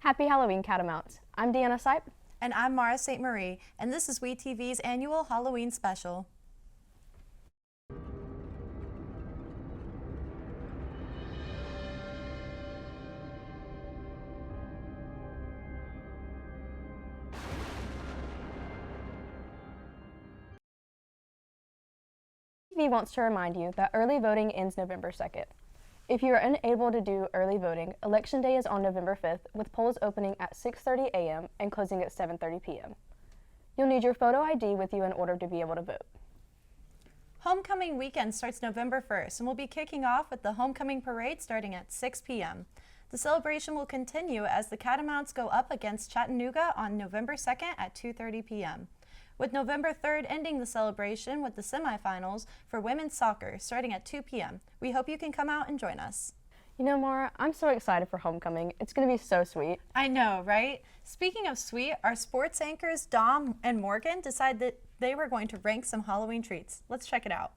Happy Halloween, Catamount. I'm Deanna Sipe. And I'm Mara St. Marie, and this is WeTV's annual Halloween special. TV wants to remind you that early voting ends November 2nd. If you are unable to do early voting, Election Day is on November 5th, with polls opening at 6:30 a.m. and closing at 7:30 p.m. You'll need your photo ID with you in order to be able to vote. Homecoming weekend starts November 1st and will be kicking off with the Homecoming Parade starting at 6 p.m. The celebration will continue as the Catamounts go up against Chattanooga on November 2nd at 2:30 p.m. with November 3rd ending the celebration with the semifinals for women's soccer starting at 2 p.m. We hope you can come out and join us. You know, Mara, I'm so excited for homecoming. It's going to be so sweet. I know, right? Speaking of sweet, our sports anchors Dom and Morgan decided that they were going to rank some Halloween treats. Let's check it out.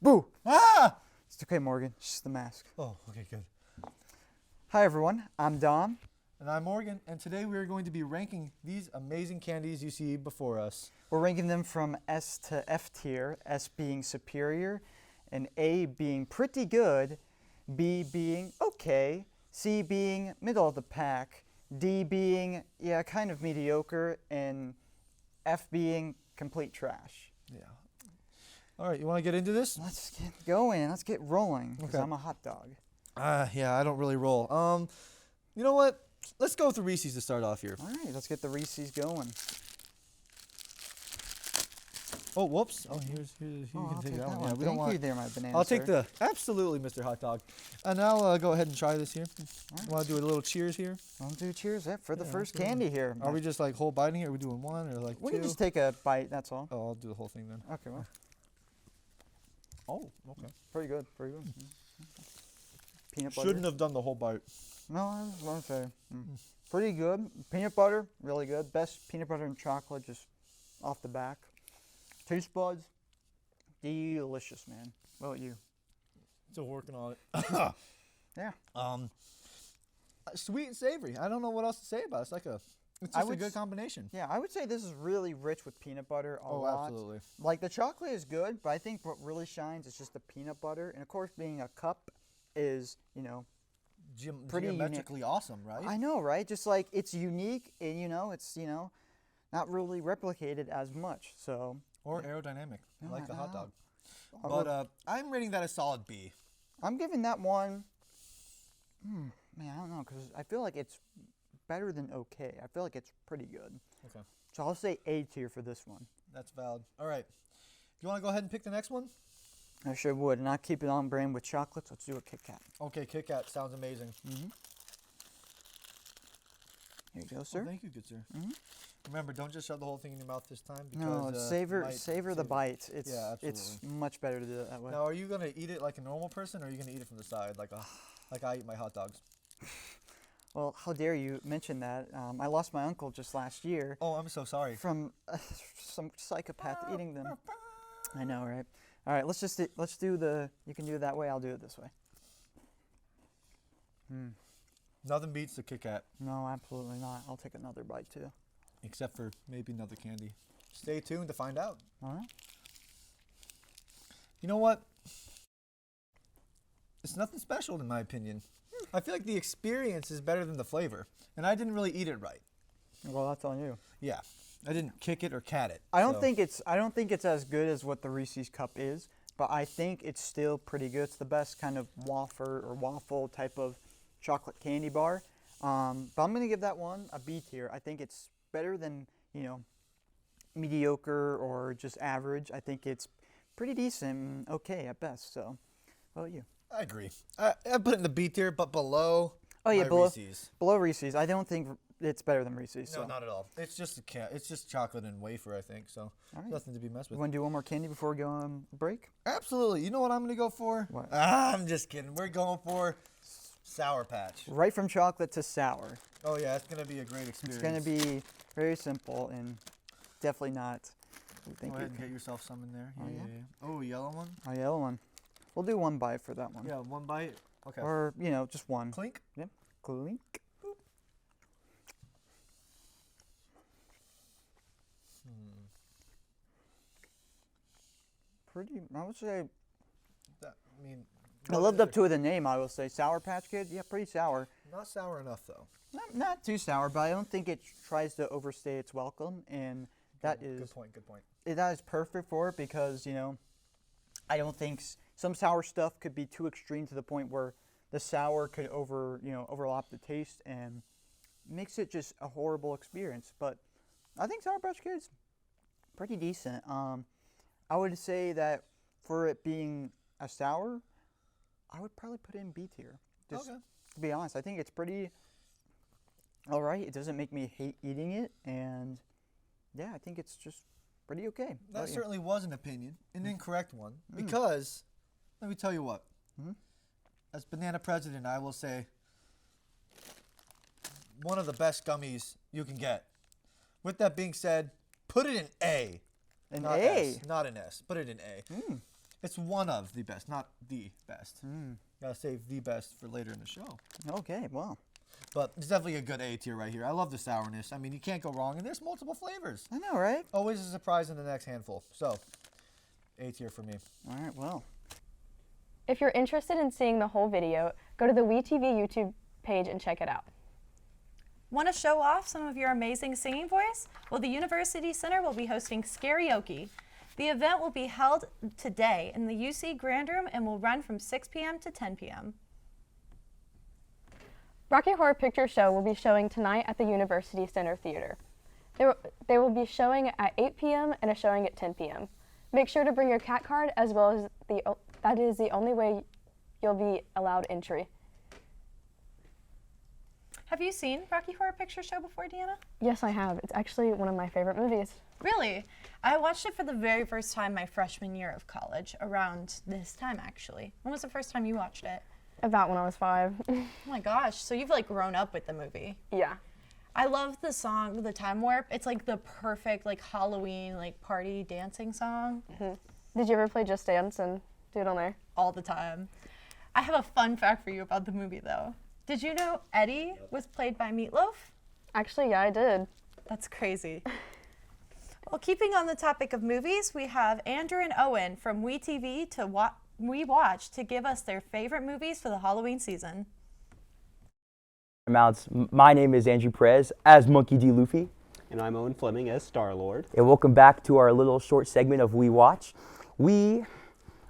Boo! Ah! It's okay, Morgan. It's just the mask. Oh, okay, good. Hi, everyone. I'm Dom. And I'm Morgan, and today we are going to be ranking these amazing candies you see before us. We're ranking them from S to F tier, S being superior, and A being pretty good, B being okay, C being middle of the pack, D being, yeah, kind of mediocre, and F being complete trash. Yeah. All right, you want to get into this? Let's get going. Let's get rolling, because Okay. I'm a hot dog. Yeah, I don't really roll. You know what? Let's go with the Reese's to start off here. All right, let's get the Reese's going. Oh, whoops. Oh, you Oh, can I'll take that one. one. Yeah, we Thank don't want. you there, my banana, I'll take sir. absolutely, Mr. Hot Dog. And I'll go ahead and try this here. right. Want to do a little cheers here? I'll do cheers for the Yeah, first absolutely. candy here. Are we just like whole biting here? Are we doing one or like We two? can just take a bite, that's all. Oh, I'll do the whole thing then. Okay, well, Oh, okay. pretty good, pretty good. Peanut butter. Shouldn't have done the whole bite. No, I was going to say. Pretty good. Peanut butter, really good. Best peanut butter and chocolate just off the back. Taste buds, delicious, man. What about you? Still working on it. Yeah. Sweet and savory. I don't know what else to say about it. It's like it's I just a would good s- combination. Yeah, I would say this is really rich with peanut butter a Oh, lot. absolutely. Like the chocolate is good, but I think what really shines is just the peanut butter. And of course, being a cup is, pretty unique. Geometrically awesome, right? I know, right? Just like it's unique and, it's, not really replicated as much. So, Or aerodynamic. I No, like the hot no. dog. I'll But I'm rating that a solid B. I'm giving that one, man, I don't know, because I feel like it's better than okay. I feel like it's pretty good. Okay. So I'll say A tier for this one. That's valid. All right. You want to go ahead and pick the next one? I sure would. And I'll keep it on brand with chocolates. Let's do a Kit Kat. Okay, Kit Kat sounds amazing. Here you go, sir. Oh, thank you, good sir. Remember, don't just shove the whole thing in your mouth this time. Because, No, savor savor the bite. It's Yeah, it's absolutely. much better to do it that way. Now, are you gonna eat it like a normal person, or are you gonna eat it from the side, like I eat my hot dogs? Well, how dare you mention that? I lost my uncle just last year Oh, I'm so sorry. from some psychopath eating them. I know, right? All right, let's do the. You can do it that way. I'll do it this way. Nothing beats the Kit Kat, No, absolutely not. I'll take another bite too. except for maybe another candy. Stay tuned to find out. All right. You know what? It's nothing special in my opinion. I feel like the experience is better than the flavor, and I didn't really eat it right. Well, that's on you. Yeah, I didn't kick it or cat it. I don't so- think it's as good as what the Reese's cup is, but I think it's still pretty good. It's the best kind of waffle type of chocolate candy bar. But I'm gonna give that one a B tier. I think it's better than mediocre or just average. I think it's pretty decent, okay at best. So, what about you? I agree. I put it in the B tier, but below. Oh yeah, my below Reese's. below Reese's. I don't think it's better than Reese's. No, So. not at all. It's just it's just chocolate and wafer, I think. So All right. nothing to be messed You with. want to do one more candy before we go on break? Absolutely. You know what I'm gonna go for? What? I'm just kidding. We're going for Sour Patch. Right from chocolate to sour. Oh yeah, it's gonna be a great It's experience. going to be very simple and definitely not. Go ahead and get yourself some in there. Oh, Yeah, yeah? yeah, yeah. Oh, yellow one. A yellow one. We'll do one bite for that one. Yeah, one bite. Okay. Or, just one. Clink. Yep. Clink. pretty. I would say. I mean, I lived up to the name. I will say Sour Patch Kid. Yeah, pretty sour. not sour enough though. Not too sour, but I don't think it tries to overstay its welcome, and that is Good point. Good point. that is perfect for it because I don't think some sour stuff could be too extreme to the point where the sour could overlap the taste and makes it just a horrible experience. But I think Sour Patch Kids pretty decent. I would say that for it being a sour, I would probably put it in B tier. Just to be honest, I think it's pretty all right. It doesn't make me hate eating it, and yeah, I think it's just pretty okay. That certainly was an opinion, an incorrect one, because let me tell you what. As banana president, I will say one of the best gummies you can get. With that being said, put it in A. Not S, not an S. Put it in A. It's one of the best, not the best. Gotta save the best for later in the show. Okay, well. But it's definitely a good A tier right here. I love the sourness. I mean, you can't go wrong, and there's multiple flavors. I know, right? Always a surprise in the next handful. So, A tier for me. All right, well. If you're interested in seeing the whole video, go to the WeTV YouTube page and check it out. Want to show off some of your amazing singing voice? Well, the University Center will be hosting Karaoke. The event will be held today in the UC Grand Room and will run from 6 p.m. to 10 p.m. Rocky Horror Picture Show will be showing tonight at the University Center Theater. They will be showing at 8 p.m. and a showing at 10 p.m. Make sure to bring your cat card, as well as that is the only way you'll be allowed entry. Have you seen Rocky Horror Picture Show before, Deanna? Yes, I have. It's actually one of my favorite movies. Really? I watched it for the very first time my freshman year of college, around this time actually. When was the first time you watched it? About when I was 5. Oh my gosh, so you've like grown up with the movie. Yeah. I love the song, The Time Warp. It's like the perfect like Halloween like party dancing song. Did you ever play Just Dance and do it on there? All the time. I have a fun fact for you about the movie though. Did you know Eddie was played by Meatloaf? Actually, yeah, I did. That's crazy. Well, keeping on the topic of movies, we have Andrew and Owen from WeTV to We Watch to give us their favorite movies for the Halloween season. My name is Andrew Perez as Monkey D. Luffy. And I'm Owen Fleming as Star-Lord. And welcome back to our little short segment of We Watch. We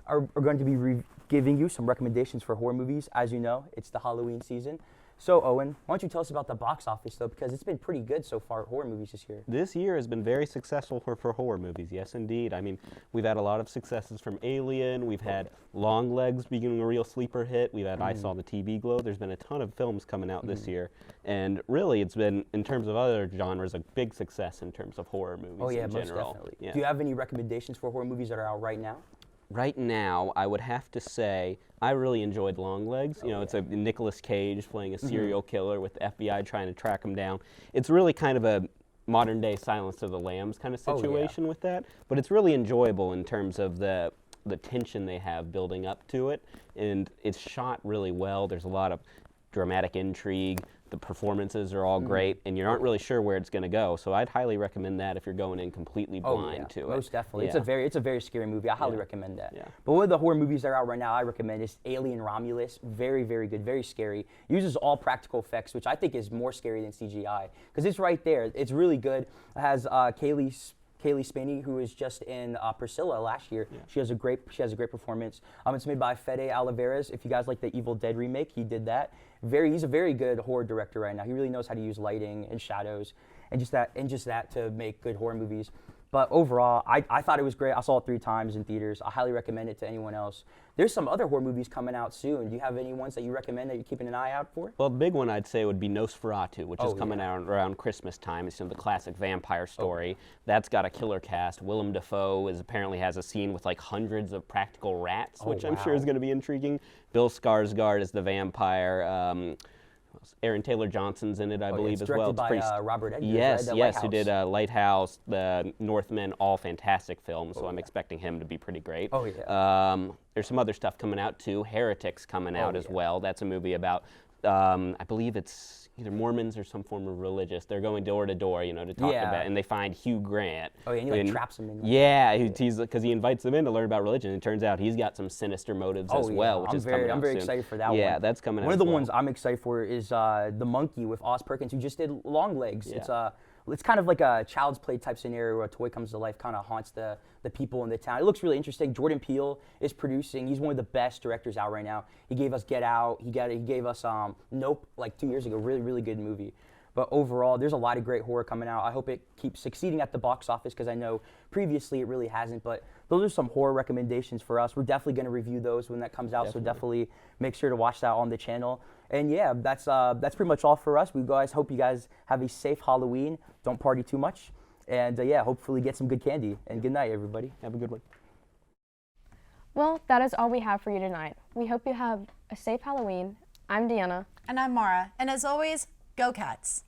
are going to be giving you some recommendations for horror movies. As you know, it's the Halloween season. So, Owen, why don't you tell us about the box office, though, because it's been pretty good so far, horror movies this year. This year has been very successful for horror movies, yes, indeed. I mean, we've had a lot of successes from Alien. We've had Longlegs being a real sleeper hit. We've had I Saw the TV Glow. There's been a ton of films coming out this year. And really, it's been, in terms of other genres, a big success in terms of horror movies in most general. Definitely. Yeah. Do you have any recommendations for horror movies that are out right now? Right now, I would have to say I really enjoyed Longlegs. You know, it's a Nicolas Cage playing a serial killer with the FBI trying to track him down. It's really kind of a modern-day Silence of the Lambs kind of situation with that, but it's really enjoyable in terms of the tension they have building up to it, and it's shot really well. There's a lot of dramatic intrigue. The performances are all great, and you aren't really sure where it's going to go. So I'd highly recommend that if you're going in completely blind to it. Most definitely. Yeah. It's a very scary movie. I highly recommend that. Yeah. But one of the horror movies that are out right now I recommend is Alien Romulus. Very, very good. Very scary. Uses all practical effects, which I think is more scary than CGI because it's right there. It's really good. It has Kaylee Spinney, who was just in Priscilla last year. Yeah. She has a great performance. It's made by Fede Olivares. If you guys like the Evil Dead remake, he did that. He's a very good horror director right now. He really knows how to use lighting and shadows and just that to make good horror movies. But overall, I thought it was great. I saw it 3 times in theaters. I highly recommend it to anyone else. There's some other horror movies coming out soon. Do you have any ones that you recommend that you're keeping an eye out for? Well, the big one I'd say would be Nosferatu, which is coming out around Christmas time. It's the classic vampire story. That's got a killer cast. Willem Dafoe apparently has a scene with like hundreds of practical rats, which I'm sure is going to be intriguing. Bill Skarsgård is the vampire. Aaron Taylor Johnson's in it, I believe, as well. It's directed by Robert Eggers, yes, right? yes, who did Lighthouse, The Northman, all fantastic films, so I'm expecting him to be pretty great. Oh, yeah. There's some other stuff coming out, too. Heretics coming out as well. That's a movie about, I believe it's either Mormons or some form of religious. They're going door to door, to talk about, and they find Hugh Grant. Oh, yeah, and he like traps them in. Yeah, he's because he invites them in to learn about religion. And it turns out he's got some sinister motives as well, which is coming out I'm very soon. excited for that one. Yeah, that's coming out. One of the as well. ones I'm excited for is the Monkey with Oz Perkins, who just did Long Legs. Yeah. It's kind of like a Child's Play type scenario where a toy comes to life, kind of haunts the people in the town. It looks really interesting. Jordan Peele is producing. He's one of the best directors out right now. He gave us Get Out. He gave us Nope like 2 years ago. Really, really good movie. But overall, there's a lot of great horror coming out. I hope it keeps succeeding at the box office because I know previously it really hasn't. But those are some horror recommendations for us. We're definitely going to review those when that comes out. So definitely make sure to watch that on the channel. And yeah, that's pretty much all for us. We guys hope you guys have a safe Halloween. Don't party too much. And yeah, hopefully get some good candy. And good night, everybody. Have a good one. Well, that is all we have for you tonight. We hope you have a safe Halloween. I'm Deanna. And I'm Mara. And as always, go Cats!